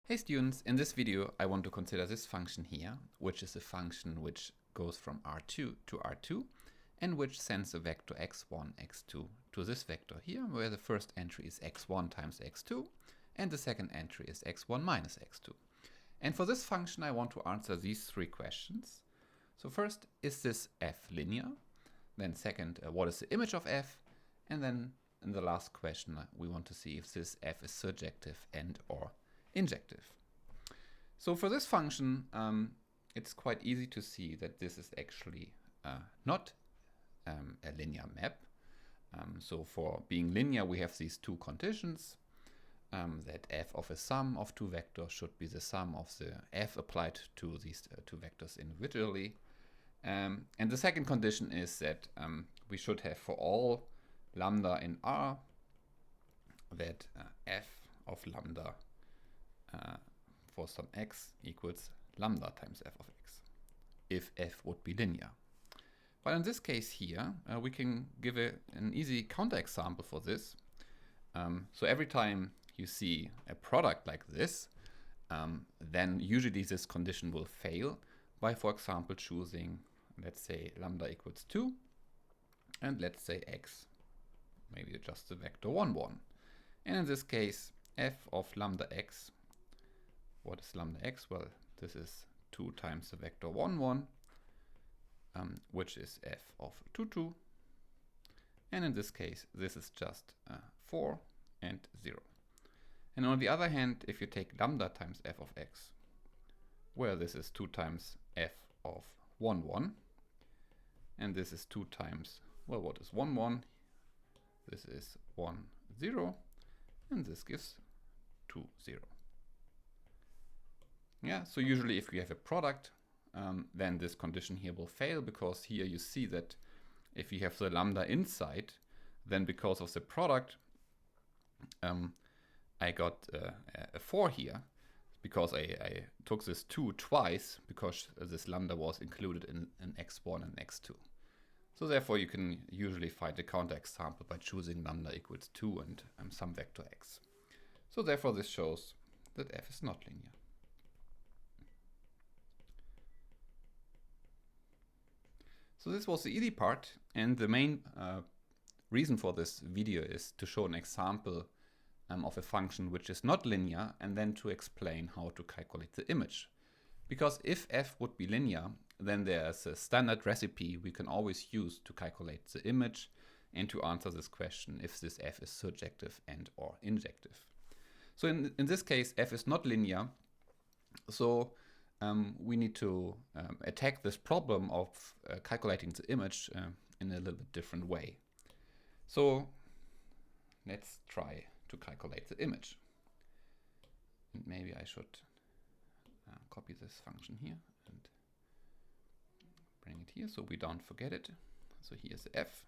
Hey students, in this video I want to consider this function here, which is a function which goes from R2 to R2 and which sends a vector x1, x2 to this vector here, where the first entry is x1 times x2 and the second entry is x1 minus x2. And for this function I want to answer these three questions. So first, is this f linear? Then second, what is the image of f? And then in the last question we want to see if this f is surjective and or injective. So for this function, it's quite easy to see that this is actually not a linear map. So for being linear, we have these two conditions, that f of a sum of two vectors should be the sum of the f applied to these two vectors individually. And the second condition is that we should have for all lambda in R that f of lambda for some x equals lambda times f of x, if f would be linear. But in this case here, we can give an easy counterexample for this. So every time you see a product like this, then usually this condition will fail by, for example, choosing, let's say, lambda equals 2, and let's say x, maybe just the vector 1, 1. And in this case, f of lambda x, what is lambda x? Well, this is 2 times the vector 1, 1, which is f of 2, 2. And in this case, this is just 4 and 0. And on the other hand, if you take lambda times f of x, where this is 2 times f of 1, 1, and this is 2 times, well, what is 1, 1? This is 1, 0, and this gives 2, 0. Yeah, so usually if we have a product, then this condition here will fail, because here you see that if you have the lambda inside, then because of the product, I got a 4 here, because I took this 2 twice, because this lambda was included in x1 and x2. So therefore you can usually find a counterexample by choosing lambda equals 2 and some vector x. So therefore this shows that f is not linear. So this was the easy part, and the main reason for this video is to show an example of a function which is not linear, and then to explain how to calculate the image. Because if f would be linear, then there's a standard recipe we can always use to calculate the image and to answer this question if this f is surjective and or injective. So in this case, f is not linear, so we need to attack this problem of calculating the image in a little bit different way. So let's try to calculate the image. And maybe I should copy this function here and bring it here so we don't forget it. So here's the f.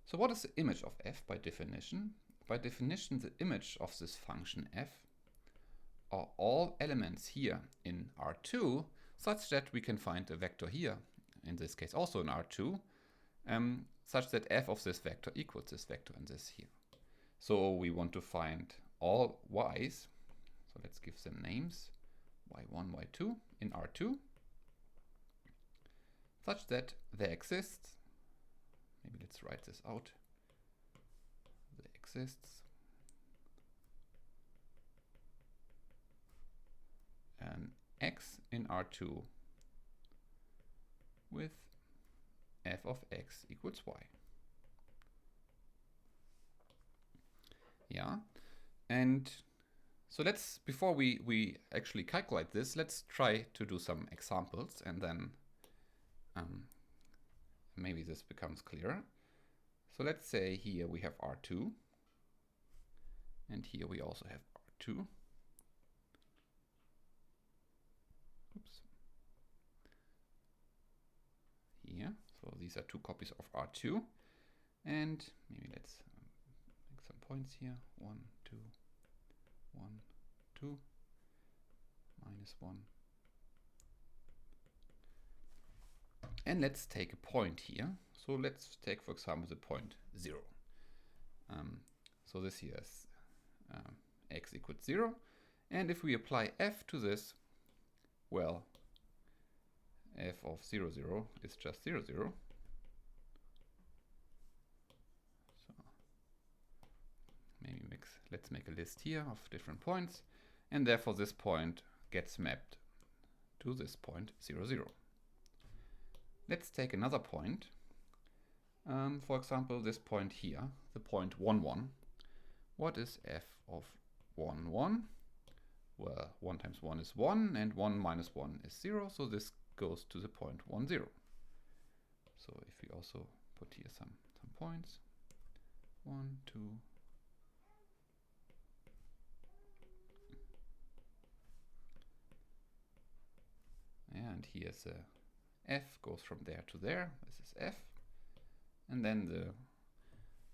So what is the image of f by definition? By definition, the image of this function f are all elements here in R2, such that we can find a vector here, in this case also in R2, such that f of this vector equals this vector and this here. So we want to find all y's, so let's give them names, y1, y2 in R2, such that there exists, maybe let's write this out, there exists an x in R2 with f of x equals y. Yeah, and so let's, before we actually calculate this, let's try to do some examples, and then maybe this becomes clearer. So let's say here we have R2, and here we also have R2. Oops. Here, so these are two copies of R2, and maybe let's make some points here. 1, 2, 1, 2, minus 1. And let's take a point here. So let's take, for example, the point 0. So this here is x equals 0. And if we apply f to this, well, f of 0, 0 is just 0, 0. So maybe let's make a list here of different points, and therefore this point gets mapped to this point 0, 0. Let's take another point. For example, this point here, the point 1, 1. What is f of 1, 1? Well, 1 times 1 is 1, and 1 minus 1 is 0, so this goes to the point 1, 0. So if we also put here some points, 1, 2, and here's a f goes from there to there. This is f, and then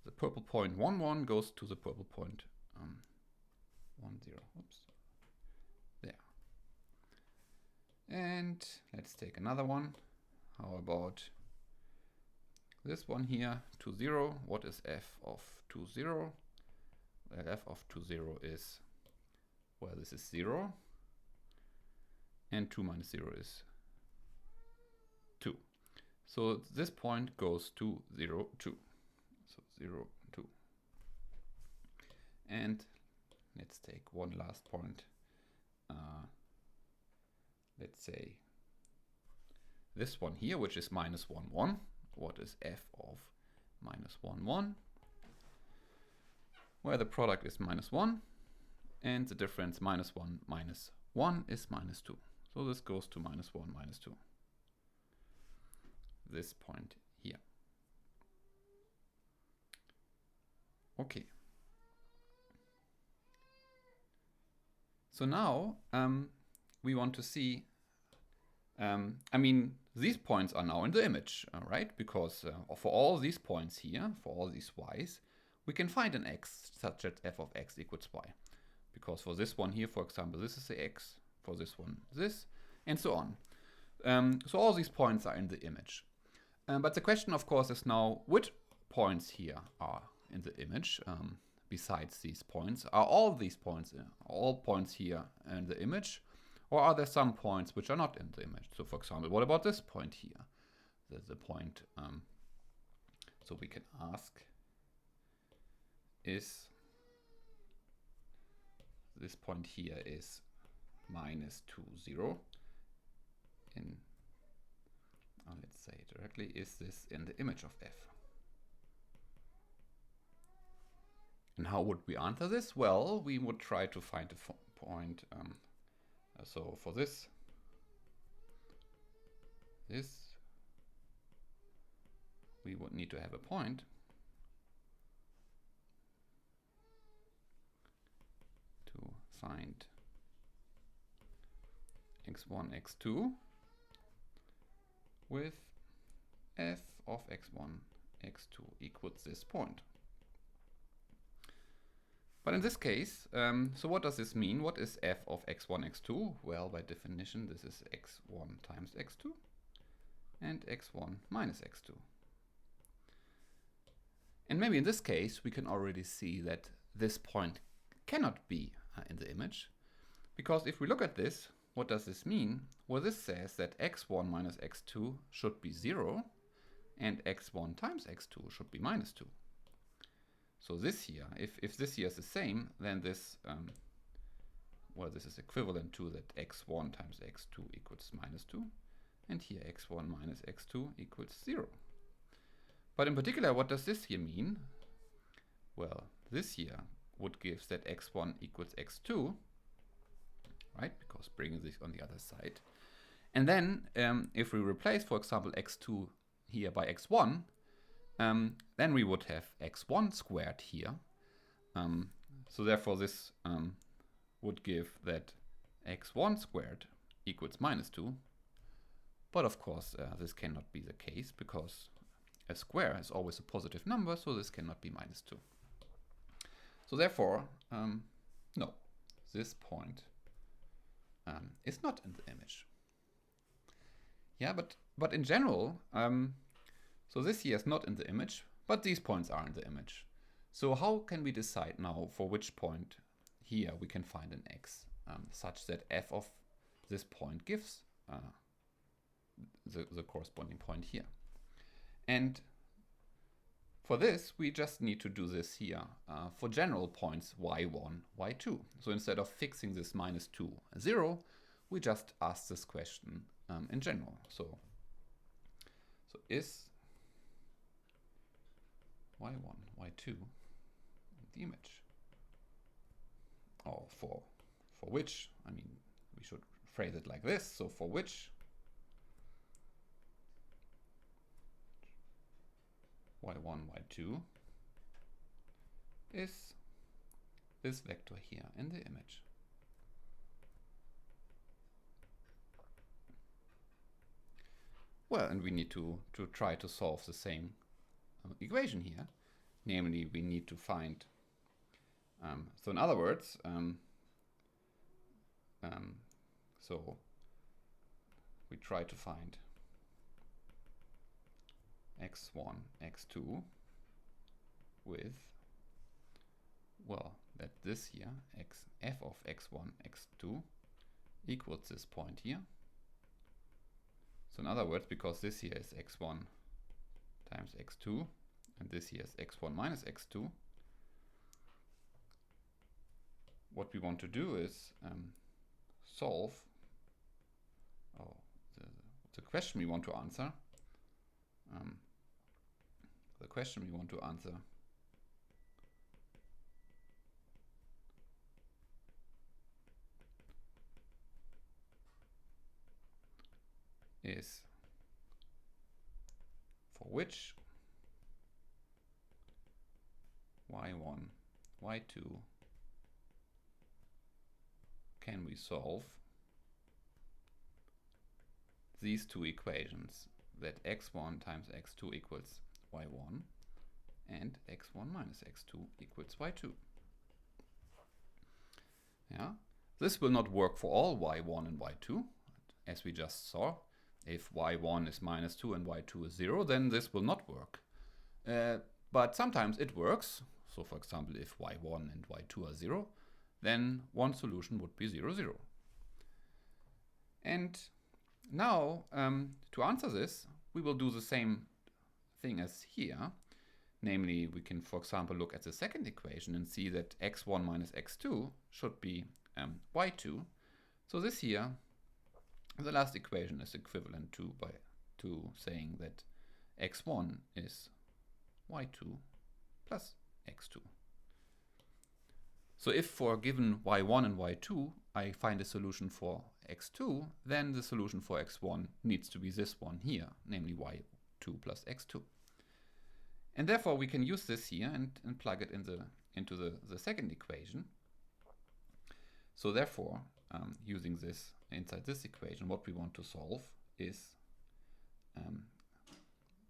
the purple point 1, 1 goes to the purple point 1, 0. Oops. There. And let's take another one. How about this one here, 2, 0? What is f of 2, 0? Well, f of 2, 0 is, well, this is 0. And 2 minus 0 is 2. So this point goes to 0, 2. So 0, 2. And let's take one last point. Let's say this one here, which is minus 1, 1. What is f of minus 1, 1? Where the product is minus 1, and the difference minus 1 minus 1 is minus 2. So this goes to minus 1, minus 2. This point here. Okay. So now we want to see, I mean, these points are now in the image, right? Because for all these points here, for all these y's, we can find an x such that f of x equals y. Because for this one here, for example, this is the x. For this one, this, and so on. So all these points are in the image. But the question, of course, is now which points here are in the image besides these points? Are all these points, all points here in the image? Or are there some points which are not in the image? So for example, what about this point here? The point, so we can ask, is this point here is minus 2, 0 in, let's say directly, is this in the image of f? And how would we answer this? Well, we would try to find a point. So for this, we would need to have a point to find x1, x2 with f of x1, x2 equals this point. But in this case, so what does this mean? What is f of x1, x2? Well, by definition, this is x1 times x2 and x1 minus x2. And maybe in this case, we can already see that this point cannot be in the image, because if we look at this, what does this mean? Well, this says that x1 minus x2 should be 0 and x1 times x2 should be minus 2. So this here, if this here is the same, then this, well, this is equivalent to that x1 times x2 equals minus 2, and here x1 minus x2 equals 0. But in particular, what does this here mean? Well, this here would give that x1 equals x2, right? Because bringing this on the other side. And then if we replace, for example, x2 here by x1, then we would have x1 squared here. So therefore this would give that x1 squared equals minus 2. But of course this cannot be the case, because a square is always a positive number, so this cannot be minus 2. So therefore, no, this point is not in the image. Yeah, but in general, so this here is not in the image, but these points are in the image. So how can we decide now for which point here we can find an x such that f of this point gives the corresponding point here. And for this, we just need to do this here for general points y1, y2. So instead of fixing this -2, 0, we just ask this question in general. So is y1, y2 the image? Or for which, I mean, we should phrase it like this. So for which y1, y2 is this vector here in the image. Well, and we need to try to solve the same equation here. Namely, we need to find, so in other words, so we try to find x1, x2 with, well, that this here, f of x1, x2 equals this point here. So in other words, because this here is x1 times x2, and this here is x1 minus x2, what we want to do is solve the question we want to answer. The question we want to answer is for which y1, y2 can we solve these two equations, that x1 times x2 equals y1 and x1 minus x2 equals y2. Yeah, this will not work for all y1 and y2, as we just saw. If y1 is -2 and y2 is 0, then this will not work. But sometimes it works. So for example, if y1 and y2 are 0, then one solution would be 0, 0. And now, to answer this, we will do the same thing as here. Namely, we can, for example, look at the second equation and see that x1 minus x2 should be y2. So this here, the last equation is equivalent to saying that x1 is y2 plus x2. So if for given y1 and y2 I find a solution for x2, then the solution for x1 needs to be this one here, namely y2 plus x2. And therefore we can use this here and plug it into the second equation. So therefore, using this inside this equation, what we want to solve is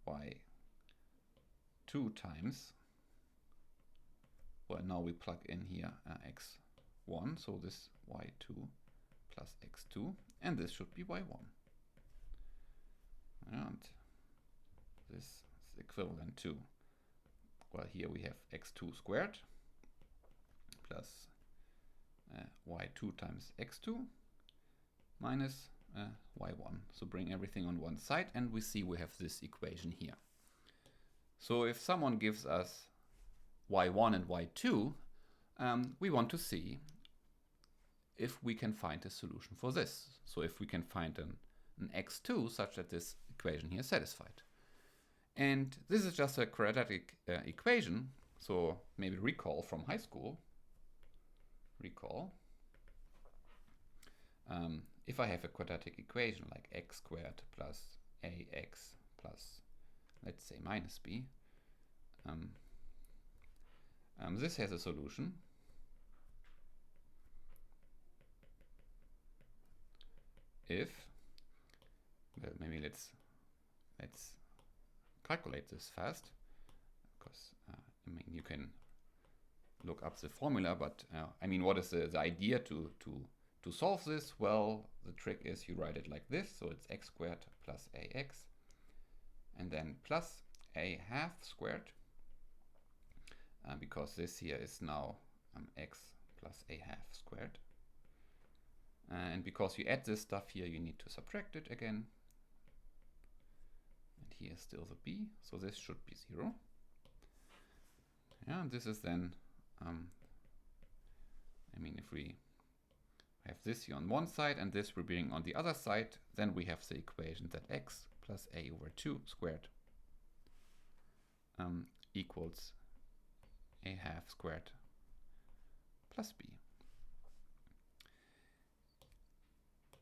y2 times, well, now we plug in here x1, so this y2 plus x2, and this should be y1. And this is equivalent to, well, here we have x2 squared plus y2 times x2 minus y1. So bring everything on one side, and we see we have this equation here. So if someone gives us y1 and y2, we want to see if we can find a solution for this. So if we can find an x2 such that this equation here is satisfied. And this is just a quadratic equation, so maybe recall from high school. Recall. If I have a quadratic equation like x squared plus ax plus, let's say, minus b, this has a solution. If, well, maybe let's calculate this fast, because I mean, you can look up the formula, but I mean, what is the idea to solve this? Well, the trick is you write it like this, so it's x squared plus ax, and then plus a half squared, because this here is now x plus a half squared. And because you add this stuff here, you need to subtract it again. And here is still the b, so this should be 0. Yeah, and this is then, I mean, if we have this here on one side and this we're being on the other side, then we have the equation that x plus a over 2 squared equals a half squared plus b.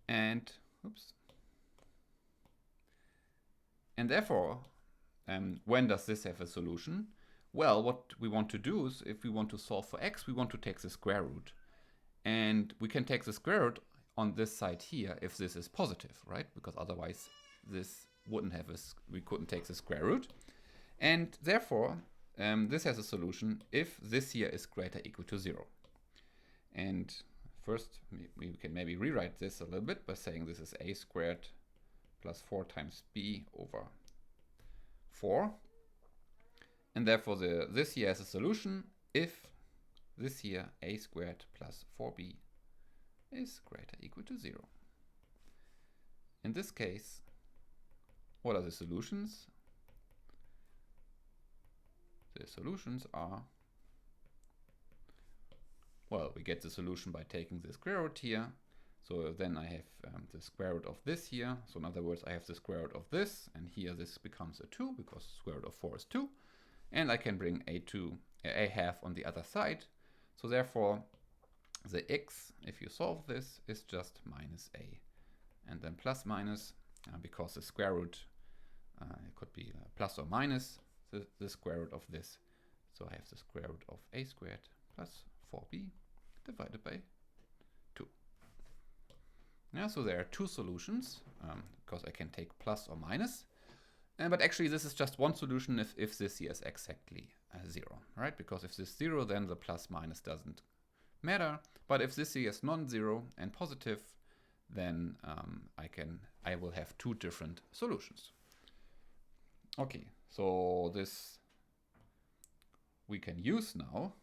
And, oops. And therefore, when does this have a solution? Well, what we want to do is, if we want to solve for x, we want to take the square root. And we can take the square root on this side here if this is positive, right? Because otherwise this wouldn't have we couldn't take the square root. And therefore, this has a solution if this here is greater or equal to 0. And first, we can maybe rewrite this a little bit by saying this is a squared plus 4 times b over 4. And therefore, this here has a solution if this here, a squared plus 4b, is greater or equal to 0. In this case, what are the solutions? The solutions are, well, we get the solution by taking the square root here. So then I have the square root of this here. So in other words, I have the square root of this, and here this becomes a 2 because the square root of 4 is 2. And I can bring a half on the other side. So therefore, the x, if you solve this, is just minus a. And then plus minus, because the square root, it could be plus or minus the square root of this. So I have the square root of a squared plus 4b divided by 2. Yeah, so there are two solutions, because I can take plus or minus. But actually, this is just one solution if this here is exactly 0, right? Because if this is 0, then the plus minus doesn't matter. But if this here is non-zero and positive, then I will have two different solutions. Okay, so this we can use now,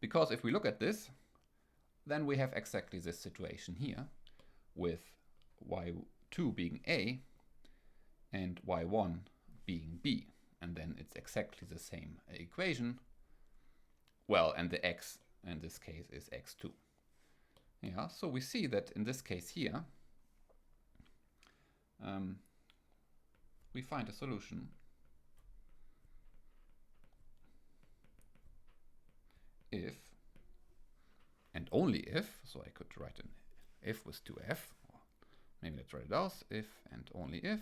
because if we look at this, then we have exactly this situation here with y2 being a and y1 being b, and then it's exactly the same equation. Well, and the x in this case is x2. Yeah, so we see that in this case here, we find a solution if and only if, so I could write an if with 2f, or maybe let's write it out, if and only if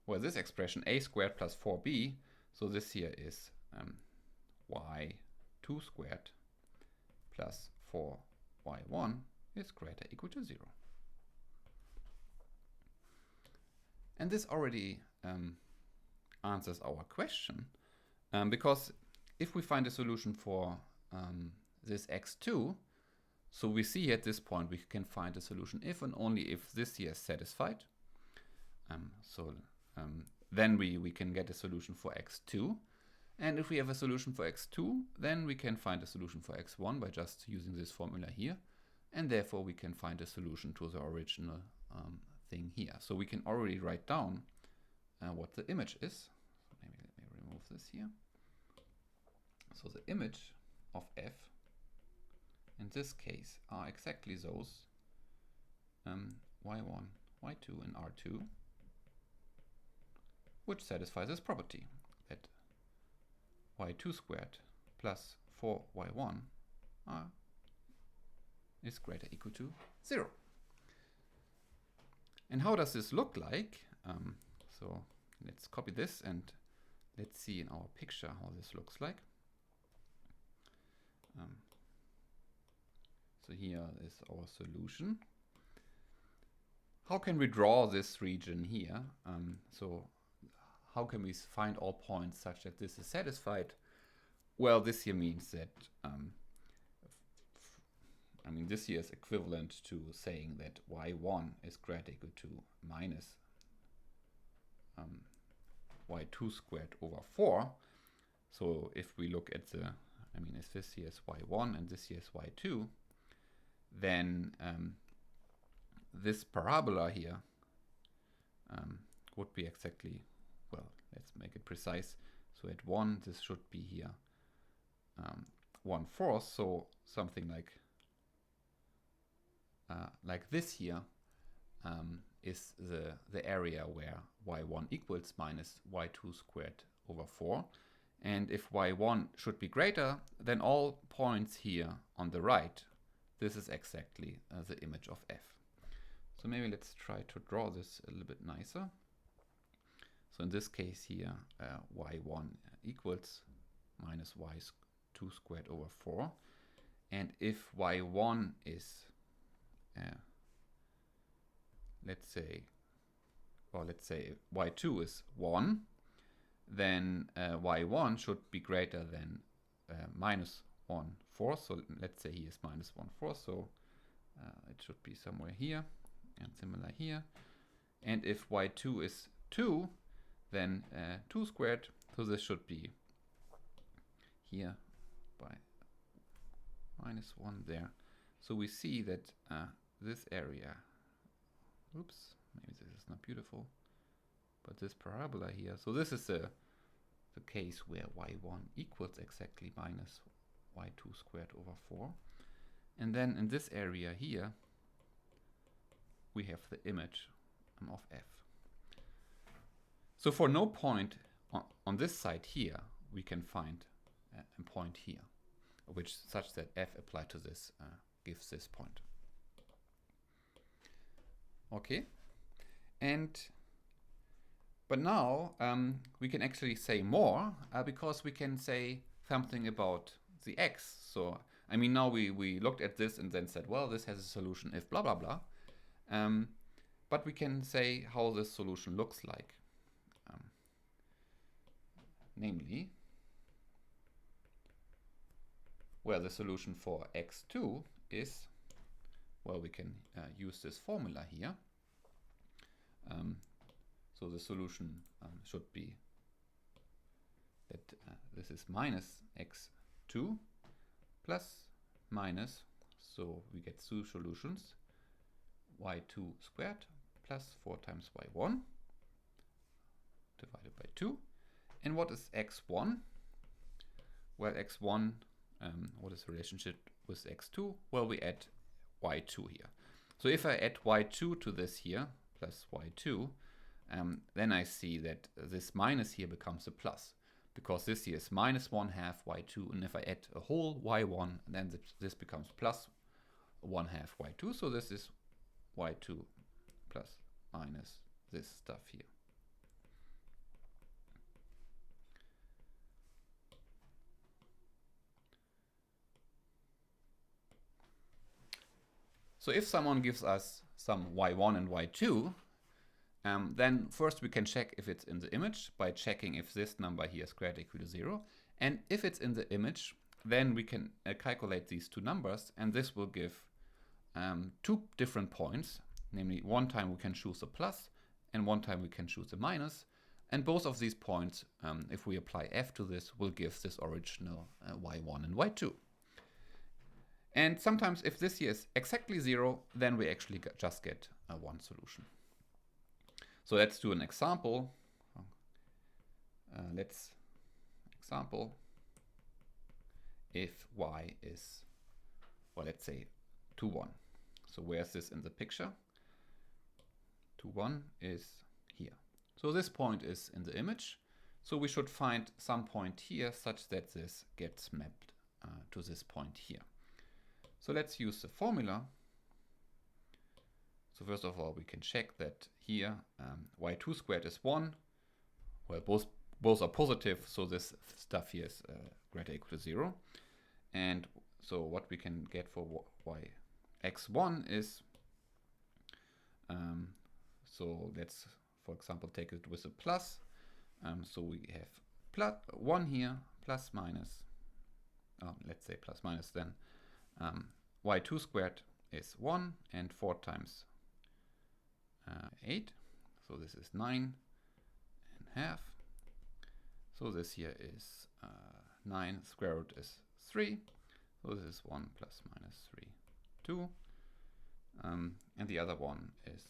well, this expression a squared plus 4b, so this here is y2 squared plus 4y1 is greater or equal to 0. And this already answers our question, because if we find a solution for this x2, so we see at this point we can find a solution if and only if this here is satisfied. Then we can get a solution for x2. And if we have a solution for x2, then we can find a solution for x1 by just using this formula here. And therefore we can find a solution to the original thing here. So we can already write down what the image is. Maybe let me remove this here. So the image of f in this case are exactly those y1, y2, and r2, which satisfy this property that y2 squared plus 4y1 is greater or equal to 0. And how does this look like? So let's copy this and let's see in our picture how this looks like. So here is our solution. How can we draw this region here? So how can we find all points such that this is satisfied? Well, this here means that, this here is equivalent to saying that y1 is greater or equal to minus y2 squared over 4. So if we look at the, I mean, if this here is y1 and this here is y2, then this parabola here would be exactly, well, let's make it precise. So at 1, this should be here 1/4, so something like this here is the area where y1 equals minus y2 squared over 4. And if y1 should be greater than all points here on the right, this is exactly the image of f. So maybe let's try to draw this a little bit nicer. So in this case here, y1 equals minus y2 squared over 4. And if y1 is, let's say y2 is 1, then y1 should be greater than minus 1/4. So let's say here is minus 1/4. So it should be somewhere here and similar here. And if y2 is 2, then 2 squared. So this should be here by minus 1 there. So we see that this area, oops, maybe this is not beautiful, but this parabola here, so this is the case where y1 equals exactly minus y2 squared over 4. And then in this area here, we have the image of f. So for no point on this side here, we can find a point here, which such that f applied to this gives this point. Okay, but now we can actually say more because we can say something about the x. So I mean, now we looked at this and then said, well, this has a solution if blah blah blah. But we can say how this solution looks like. Namely, where the solution for x2 is, well, we can use this formula here. So the solution should be that this is minus x2 plus minus, so we get two solutions, y2 squared plus 4 times y1 divided by 2. And what is x1? Well, x1, what is the relationship with x2? Well, we add y2 here. So if I add y2 to this here, plus y2, then I see that this minus here becomes a plus, because this here is minus 1/2 y2, and if I add a whole y1, then this becomes plus 1/2 y2, so this is y2 plus minus this stuff here. So if someone gives us some y1 and y2, then first we can check if it's in the image by checking if this number here is greater or equal to 0. And if it's in the image, then we can calculate these two numbers, and this will give two different points. Namely, one time we can choose a plus and one time we can choose a minus. And both of these points, if we apply f to this, will give this original y1 and y2. And sometimes if this here is exactly 0, then we actually just get one solution. So let's do an example. Example if y is, well, let's say 2, 1. So where's this in the picture? 2, 1 is here. So this point is in the image. So we should find some point here such that this gets mapped to this point here. So let's use the formula. So first of all, we can check that here y2 squared is 1. Well, both are positive, so this stuff here is greater or equal to 0. And so what we can get for x1 is, so let's, for example, take it with a plus. So we have plus 1 here, plus minus, let's say plus minus then. Y2 squared is 1, and 4 times 8, so this is 9.5. So this here is 9, square root is 3. So this is 1 plus minus 3, 2. And the other one is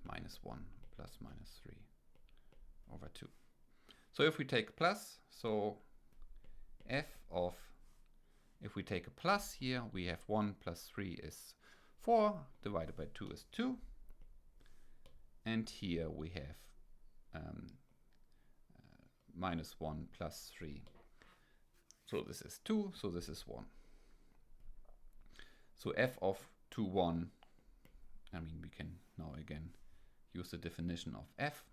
minus 1 plus minus 3 over 2. So if we take plus, so if we take a plus here, we have 1 plus 3 is 4, divided by 2 is 2. And here we have minus 1 plus 3. So this is 2, so this is 1. So f of 2, 1, I mean, we can now again use the definition of f.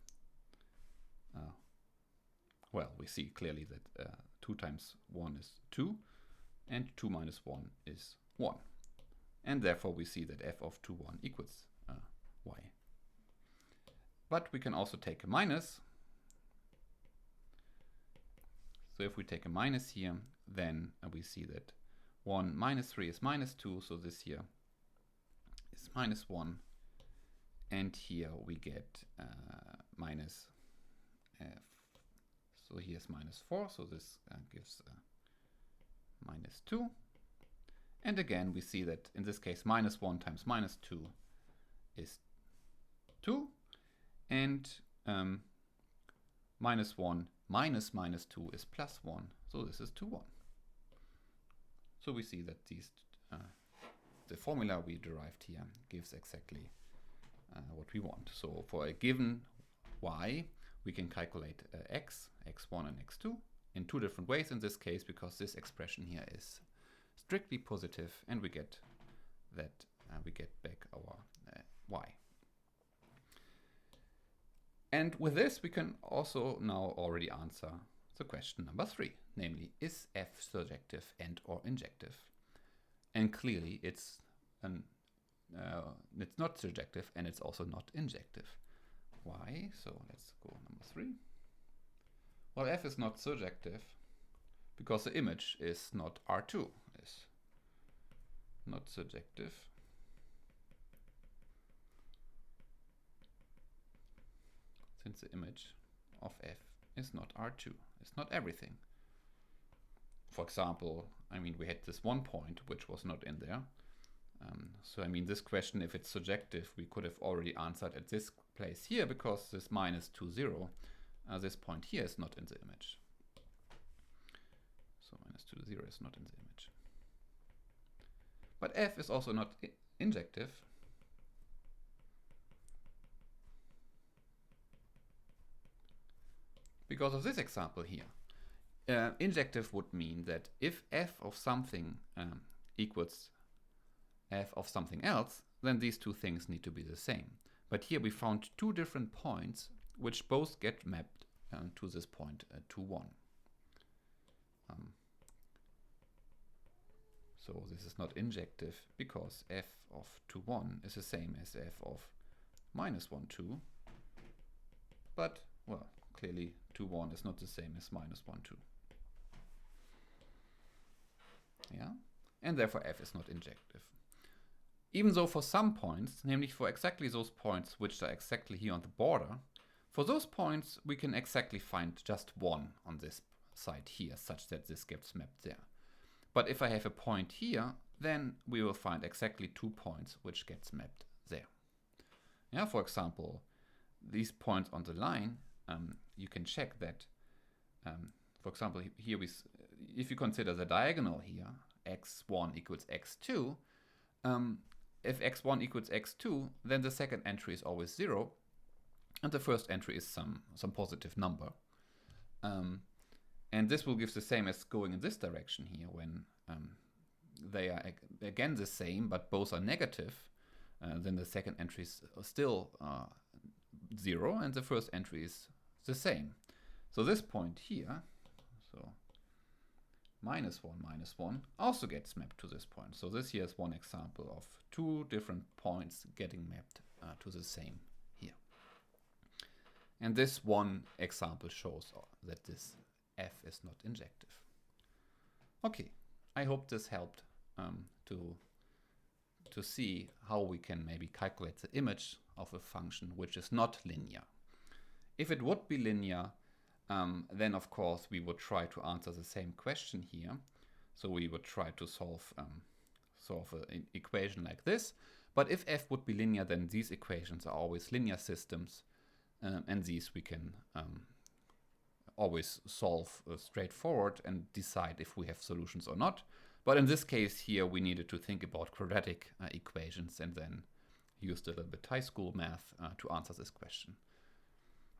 Well, we see clearly that 2 times 1 is 2, and 2 minus 1 is 1. And therefore we see that f of 2, 1 equals y. But we can also take a minus. So if we take a minus here, then we see that 1 minus 3 is minus 2, so this here is minus 1. And here we get minus so here's minus 4, so this gives minus 2. And again, we see that in this case, minus 1 times minus 2 is 2. And minus 1 minus minus 2 is plus 1. So this is 2, 1. So we see that these the formula we derived here gives exactly what we want. So for a given y, we can calculate x1 and x2 in 2 different ways in this case, because this expression here is strictly positive, and we get that we get back our y. And with this, we can also now already answer the question number 3, namely, is f surjective and or injective? And clearly, it's not surjective, and it's also not injective. Why? So let's go number 3. Well, f is not surjective because the image is not R2, is not surjective. Since the image of f is not R2, it's not everything. For example, I mean, we had this one point which was not in there. So I mean, this question, if it's surjective, we could have already answered at this place here, because this minus 2, 0, this point here is not in the image. So minus 2, 0 is not in the image. But f is also not injective, because of this example here. Injective would mean that if f of something equals f of something else, then these two things need to be the same. But here we found 2 different points which both get mapped to this point 2, 1. So this is not injective because f of 2, 1 is the same as f of minus 1, 2. But, well, clearly 2, 1 is not the same as minus 1, 2. Yeah? And therefore f is not injective. Even though for some points, namely for exactly those points which are exactly here on the border, for those points we can exactly find just 1 on this side here, such that this gets mapped there. But if I have a point here, then we will find exactly 2 points which gets mapped there. Yeah, for example, these points on the line, you can check that, for example, here if you consider the diagonal here, x1 equals x2, if x1 equals x2, then the second entry is always 0, and the first entry is some positive number. And this will give the same as going in this direction here, when they are again the same, but both are negative, then the second entry is still 0, and the first entry is the same. So this point here, so minus 1 also gets mapped to this point. So this here is one example of 2 different points getting mapped to the same here. And this one example shows that this f is not injective. Okay, I hope this helped to see how we can maybe calculate the image of a function which is not linear. If it would be linear, then of course we would try to answer the same question here. So we would try to solve an equation like this. But if f would be linear, then these equations are always linear systems, and these we can always solve straightforward and decide if we have solutions or not. But in this case here, we needed to think about quadratic equations and then used a little bit high school math to answer this question.